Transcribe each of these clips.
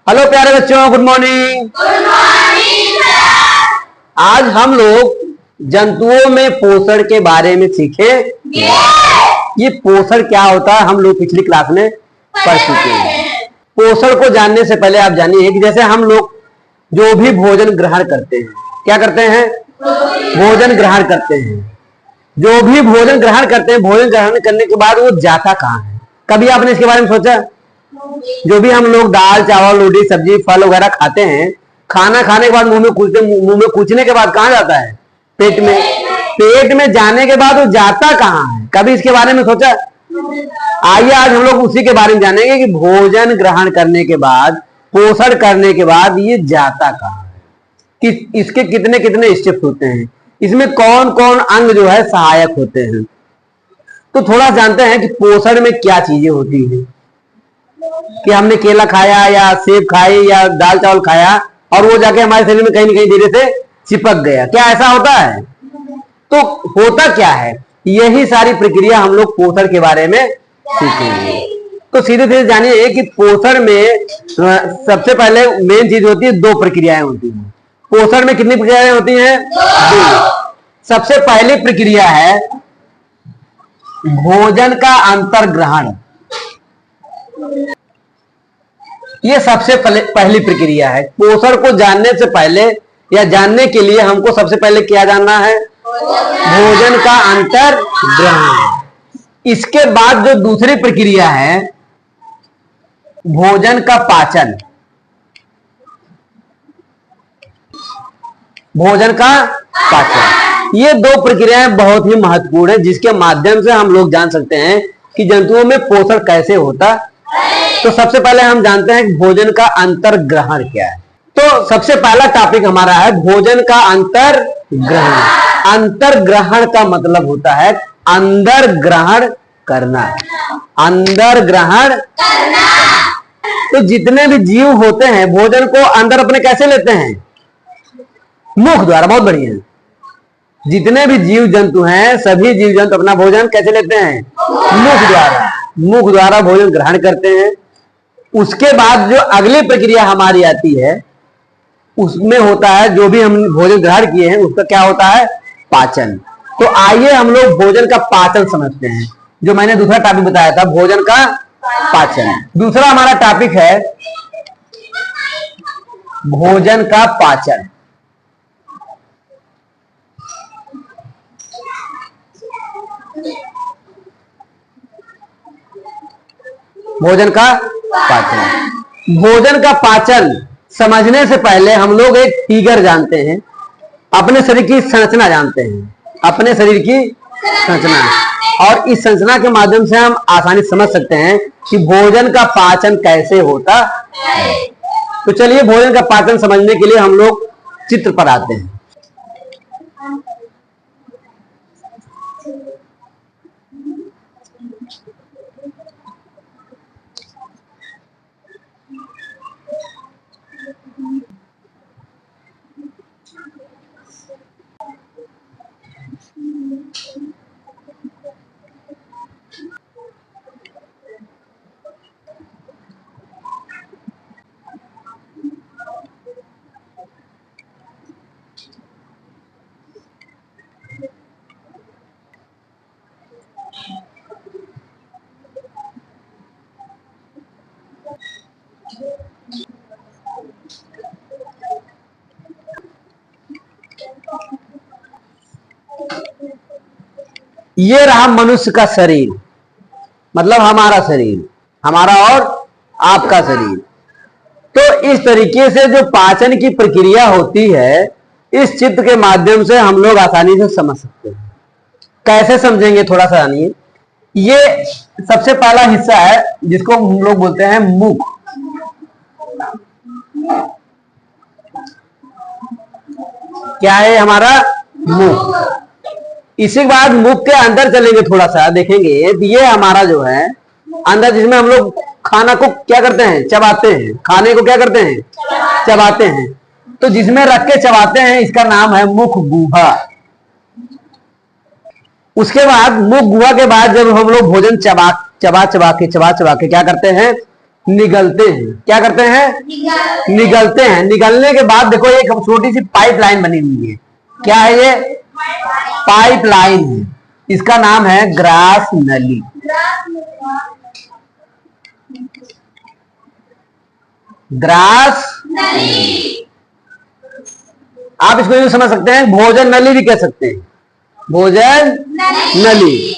Hello प्यारे बच्चों, good morning. Good morning sir. आज हम लोग जंतुओं में पोषण के बारे में सीखे। ये पोषण क्या होता है हम लोग पिछली क्लास में पढ़ चुके हैं। पोषण को जानने से पहले आप जानिए कि जैसे हम लोग जो भी भोजन ग्रहण करते हैं, क्या करते हैं? भोजन ग्रहण करते हैं। जो भी भोजन ग्रहण करते हैं, भोजन ग्रहण करने के बाद वो जाता कहाँ है? कभी आपने इसके बारे में सोचा? जो भी हम लोग दाल चावल रोटी सब्जी फल वगैरह खाते हैं, खाना खाने के बाद मुंह में कुचने के बाद कहाँ जाता है? पेट में। पेट में जाने के बाद वो जाता कहाँ है? कभी इसके बारे में सोचा? आइए आज हम लोग उसी के बारे में जानेंगे कि भोजन ग्रहण करने के बाद, पोषण करने के बाद ये जाता कहाँ है, कि इसके कितने कितने स्टेप्स होते हैं, इसमें कौन कौन अंग जो है सहायक होते हैं। तो थोड़ा जानते हैं कि पोषण में क्या चीजें होती है। कि हमने केला खाया या सेब खाई या दाल चावल खाया और वो जाके हमारे शरीर में कहीं ना कहीं धीरे से चिपक गया, क्या ऐसा होता है? तो होता क्या है? यही सारी प्रक्रिया हम लोग पोषण के बारे में सीखेंगे। तो सीधे सीधे जानिए कि पोषण में सबसे पहले मेन चीज होती है, दो प्रक्रियाएं होती हैं। पोषण में कितनी प्रक्रियाएं होती हैं? दो। सबसे पहली प्रक्रिया है भोजन का अंतर्ग्रहण। ये सबसे पहली प्रक्रिया है। पोषण को जानने से पहले या जानने के लिए हमको सबसे पहले क्या जानना है? भोजन का अंतर्ग्रहण। इसके बाद जो दूसरी प्रक्रिया है भोजन का पाचन। भोजन का पाचन। ये दो प्रक्रियाएं बहुत ही महत्वपूर्ण है, जिसके माध्यम से हम लोग जान सकते हैं कि जंतुओं में पोषण कैसे होता। तो सबसे पहले हम जानते हैं कि भोजन का अंतर्ग्रहण क्या है। तो सबसे पहला टॉपिक हमारा है भोजन का अंतर्ग्रहण। अंतर्ग्रहण का मतलब होता है अंदर ग्रहण करना। अंदर ग्रहण करना। तो जितने भी जीव होते हैं भोजन को अंदर अपने कैसे लेते हैं? मुख द्वारा। बहुत बढ़िया। जितने भी जीव जंतु हैं, सभी जीव जंतु अपना भोजन कैसे लेते हैं? मुख द्वारा। मुख द्वारा भोजन ग्रहण करते हैं। उसके बाद जो अगली प्रक्रिया हमारी आती है उसमें होता है, जो भी हम भोजन ग्रहण किए हैं उसका क्या होता है? पाचन। तो आइए हम लोग भोजन का पाचन समझते हैं, जो मैंने दूसरा टॉपिक बताया था, भोजन का पाचन। दूसरा हमारा टॉपिक है भोजन का पाचन। भोजन का पाचन। भोजन का पाचन समझने से पहले हम लोग एक फिगर जानते हैं, अपने शरीर की संरचना जानते हैं। अपने शरीर की संरचना, और इस संरचना के माध्यम से हम आसानी समझ सकते हैं कि भोजन का पाचन कैसे होता है। तो चलिए भोजन का पाचन समझने के लिए हम लोग चित्र पर आते हैं। ये रहा मनुष्य का शरीर, मतलब हमारा शरीर, हमारा और आपका शरीर। तो इस तरीके से जो पाचन की प्रक्रिया होती है, इस चित्र के माध्यम से हम लोग आसानी से समझ सकते हैं। कैसे समझेंगे थोड़ा सा जानिए। ये सबसे पहला हिस्सा है जिसको हम लोग बोलते हैं मुख। क्या है हमारा? मुख। इसी के बाद मुख के अंदर चलेंगे, थोड़ा सा देखेंगे। ये हमारा जो है अंदर, जिसमें हम लोग खाना को क्या करते हैं? चबाते हैं। खाने को क्या करते हैं? चबाते हैं। तो जिसमें रख के चबाते हैं इसका नाम है मुख गुहा। उसके बाद मुख गुहा के बाद जब हम लोग भोजन चबा चबा के क्या करते हैं? निगलते हैं। क्या करते हैं? निगलते हैं। निगलने के बाद देखो एक छोटी सी पाइपलाइन बनी हुई है। क्या है ये? पाइपलाइन है। इसका नाम है ग्रास नली। ग्रास नली। आप इसको यूं समझ सकते हैं, भोजन नली भी कह सकते हैं। भोजन नली।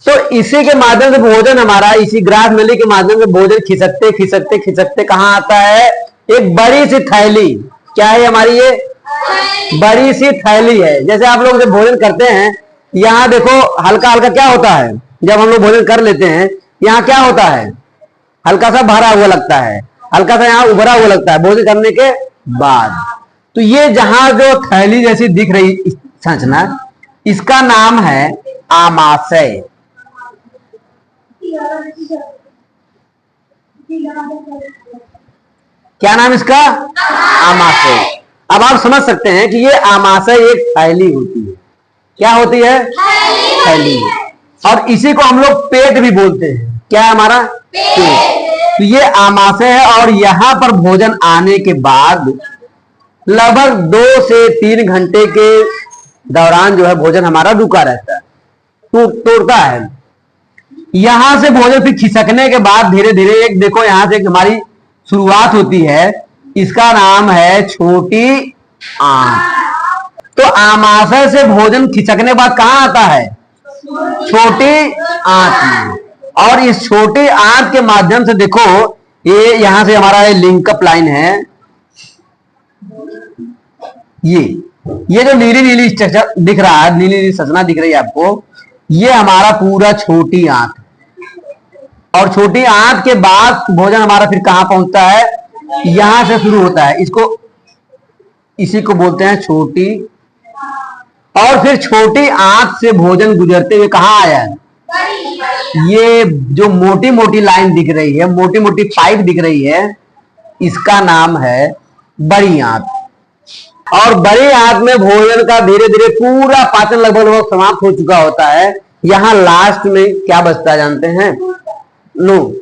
तो इसी के माध्यम से भोजन हमारा, इसी ग्रास नली के माध्यम से भोजन खिसकते खिसकते खिसकते कहाँ आता है? एक बड़ी सी थैली। क्या है हमारी? ये बड़ी सी थैली है। जैसे आप लोग जब भोजन करते हैं, यहाँ देखो हल्का हल्का क्या होता है, जब हम लोग भोजन कर लेते हैं यहाँ क्या होता है? हल्का सा भरा हुआ लगता है, हल्का सा यहाँ उभरा हुआ लगता है भोजन करने के बाद। तो ये जहां जो थैली जैसी दिख रही संरचना, इसका नाम है आमाशय। क्या नाम इसका? आमाशय। अब आप समझ सकते हैं कि ये आमाशय एक थैली होती है। क्या होती है? थैली। और इसी को हम लोग पेट भी बोलते हैं। क्या है हमारा? पेट। तो ये आमाशय है और यहां पर भोजन आने के बाद लगभग 2 से 3 घंटे के दौरान जो है भोजन हमारा रुका रहता है, तोड़ता है। यहां से भोजन फिर खिसकने के बाद धीरे धीरे एक देखो यहां से हमारी शुरुआत होती है। इसका नाम है छोटी आंत। तो आमाशय से भोजन खिसकने के बाद कहां आता है? छोटी आंत में। और इस छोटी आंत के माध्यम से देखो ये यहां से हमारा लिंकअप लाइन है। ये जो नीली नीली स्ट्रक्चर दिख रहा है, नीली नीली संरचना दिख रही है आपको, ये हमारा पूरा छोटी आंत। और छोटी आंत के बाद भोजन हमारा फिर कहां पहुंचता है? यहां से शुरू होता है। इसी को बोलते हैं छोटी। और फिर छोटी आंत से भोजन गुजरते हुए कहां आया है? ये जो मोटी मोटी लाइन दिख रही है, मोटी मोटी पाइप दिख रही है, इसका नाम है बड़ी आंत। और बड़ी आंत में भोजन का धीरे धीरे पूरा पाचन लगभग समाप्त हो चुका होता है। यहां लास्ट में क्या बचता है जानते हैं? लो,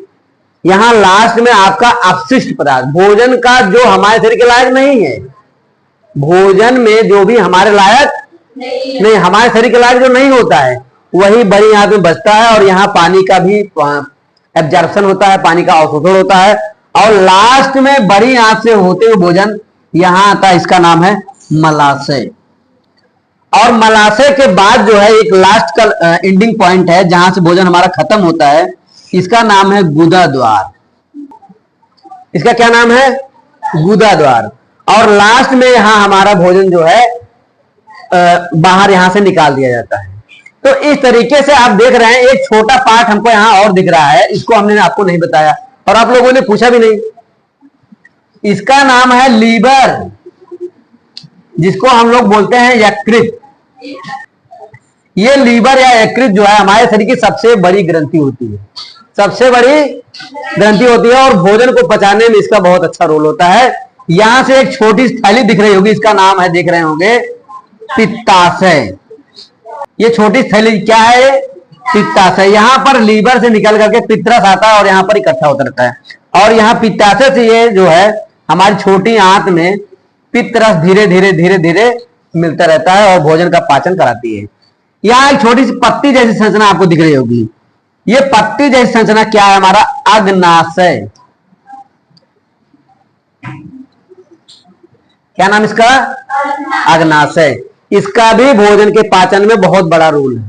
यहां लास्ट में आपका अपशिष्ट पदार्थ, भोजन का जो हमारे शरीर के लायक नहीं है, भोजन में जो भी हमारे लायक नहीं, हमारे शरीर के लायक जो नहीं होता है, वही बड़ी आंत में बचता है। और यहाँ पानी का भी एब्जॉर्प्शन होता है, पानी का अवशोषण होता है। और लास्ट में बड़ी आंत से होते हुए भोजन यहां आता है। इसका नाम है मलाशय। और मलाशय के बाद जो है एक लास्ट का एंडिंग पॉइंट है जहां से भोजन हमारा खत्म होता है। इसका नाम है गुदा द्वार। इसका क्या नाम है? गुदा द्वार। और लास्ट में यहां हमारा भोजन जो है बाहर यहां से निकाल दिया जाता है। तो इस तरीके से आप देख रहे हैं, एक छोटा पार्ट हमको यहां और दिख रहा है, इसको हमने आपको नहीं बताया और आप लोगों ने पूछा भी नहीं। इसका नाम है लीवर, जिसको हम लोग बोलते हैं यकृत। ये लीवर या यकृत जो है हमारे शरीर की सबसे बड़ी ग्रंथि होती है, सबसे बड़ी ग्रंथि होती है। और भोजन को पचाने में इसका बहुत अच्छा रोल होता है। यहां से एक छोटी थैली दिख रही होगी, इसका नाम है, देख रहे होंगे, पित्ताशय। ये छोटी थैली क्या है? पित्ताशय। यहाँ पर लीवर से निकल करके पित्तरस आता है और यहाँ पर इकट्ठा होता रहता है। और यहाँ पित्ताशय से ये जो है हमारी छोटी आंत में पित्तरस धीरे धीरे धीरे धीरे मिलता रहता है और भोजन का पाचन कराती है। यहाँ एक छोटी सी पत्ती जैसी संरचना आपको दिख रही होगी। ये पत्ती जैसी संरचना क्या है? हमारा अग्नाशय। क्या नाम इसका? अग्नाशय। इसका भी भोजन के पाचन में बहुत बड़ा रोल है।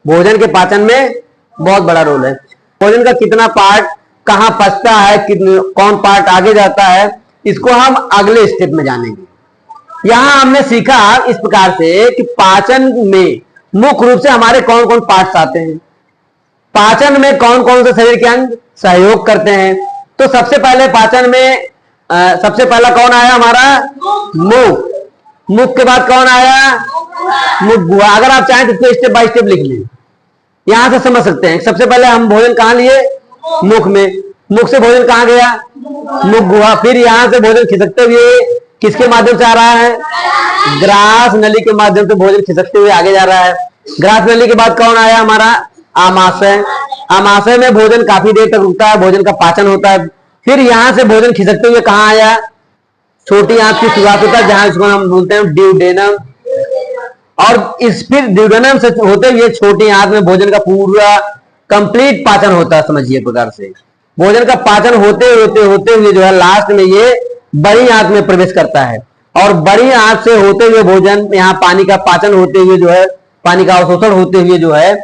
भोजन के पाचन में बहुत बड़ा रोल है। भोजन का कितना पार्ट कहां पचता है, कौन पार्ट आगे जाता है, इसको हम अगले स्टेप में जानेंगे। यहां हमने सीखा इस प्रकार से कि पाचन में मुख्य रूप से हमारे कौन कौन पार्ट्स आते हैं, पाचन में कौन कौन से शरीर के अंग सहयोग करते हैं। तो सबसे पहले पाचन में सबसे पहला कौन आया? हमारा मुख। मुख के बाद कौन आया? मुख गुहा। अगर आप चाहें तो इसको स्टेप बाय स्टेप लिख लें, यहां से समझ सकते हैं। सबसे पहले हम भोजन कहां लिए? मुख में। मुख से भोजन कहां गया? मुख गुहा। फिर यहां से भोजन खिसकते हुए किसके माध्यम से आ रहा है? ग्रास नली के माध्यम से भोजन खिसकते हुए आगे जा रहा है। ग्रास नली के बाद कौन आया? हमारा आमाशय। आमाशय में भोजन काफी देर तक रुकता है, भोजन का पाचन होता है। फिर यहाँ से भोजन खिसकते हुए कहाँ आया, छोटी आंत की शुरुआत होता है, जहां इसको हम बोलते हैं ड्यूडेनम। और इस फिर ड्यूडेनम से होते हुए छोटी आंत में भोजन का पूरा कंप्लीट पाचन होता है। समझिए प्रकार से भोजन का पाचन होते होते हुए जो है लास्ट में ये बड़ी आंत में प्रवेश करता है। और बड़ी आंत से होते हुए भोजन यहाँ पानी का पाचन होते हुए जो है, पानी का अवशोषण होते हुए जो है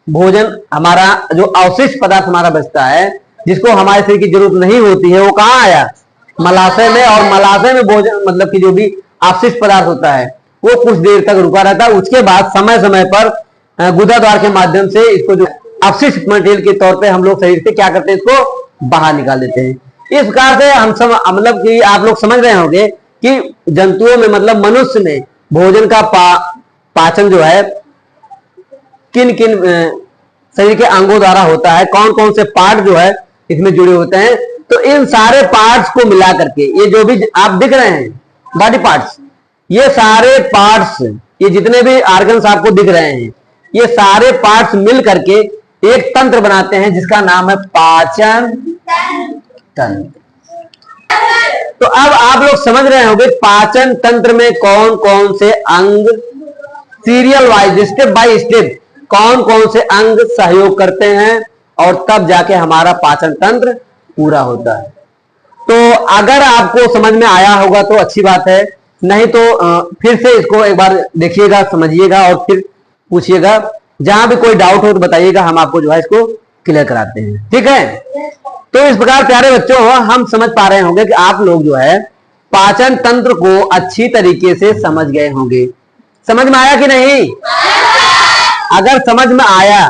भोजन हमारा जो अवशिष्ट पदार्थ हमारा बचता है, जिसको हमारे शरीर की जरूरत नहीं होती है, वो कहाँ आया, मलाशय में। और मलाशय में भोजन मतलब कि जो भी अवशिष्ट पदार्थ होता है वो कुछ देर तक रुका रहता है। उसके बाद समय समय पर गुदा द्वार के माध्यम से इसको जो अपशिष्ट मटेरियल के तौर पे हम लोग शरीर से क्या करते हैं, इसको बाहर निकाल देते हैं। इस प्रकार से हम सब मतलब कि आप लोग समझ रहे होंगे कि जंतुओं में मतलब मनुष्य में भोजन का पाचन जो है किन किन शरीर के अंगों द्वारा होता है, कौन कौन से पार्ट जो है इसमें जुड़े होते हैं। तो इन सारे पार्ट्स को मिला करके ये जो भी आप दिख रहे हैं बॉडी पार्ट्स, ये सारे पार्ट्स, ये जितने भी ऑर्गन्स आपको दिख रहे हैं, ये सारे पार्ट्स मिल करके एक तंत्र बनाते हैं जिसका नाम है पाचन तंत्र। तो अब आप लोग समझ रहे होंगे पाचन तंत्र में कौन कौन से अंग serial wise step by step कौन कौन से अंग सहयोग करते हैं और तब जाके हमारा पाचन तंत्र पूरा होता है। तो अगर आपको समझ में आया होगा तो अच्छी बात है, नहीं तो फिर से इसको एक बार देखिएगा, समझिएगा और फिर पूछिएगा। जहां भी कोई डाउट हो तो बताइएगा, हम आपको जो है इसको क्लियर कराते हैं। ठीक है, तो इस प्रकार प्यारे बच्चों हम समझ पा रहे होंगे कि आप लोग जो है पाचन तंत्र को अच्छी तरीके से समझ गए होंगे। समझ में आया कि नहीं? अगर समझ में आया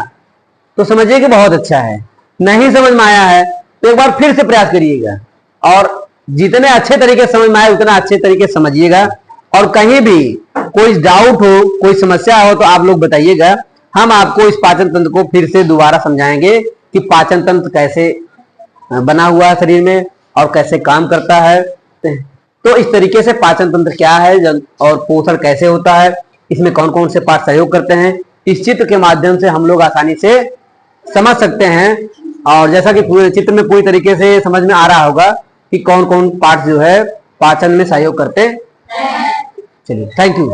तो समझिए कि बहुत अच्छा है, नहीं समझ में आया है तो एक बार फिर से प्रयास करिएगा और जितने अच्छे तरीके से समझ में आए उतना अच्छे तरीके से समझिएगा। और कहीं भी कोई डाउट हो, कोई समस्या हो तो आप लोग बताइएगा, हम आपको इस पाचन तंत्र को फिर से दोबारा समझाएंगे कि पाचन तंत्र कैसे बना हुआ है शरीर में और कैसे काम करता है। तो इस तरीके से पाचन तंत्र क्या है और पोषण कैसे होता है, इसमें कौन कौन से पार्ट सहयोग करते हैं, इस चित्र के माध्यम से हम लोग आसानी से समझ सकते हैं। और जैसा कि पूरे चित्र में पूरी तरीके से समझ में आ रहा होगा कि कौन कौन पार्ट जो है पाचन में सहयोग करते हैं। चलिए, थैंक यू।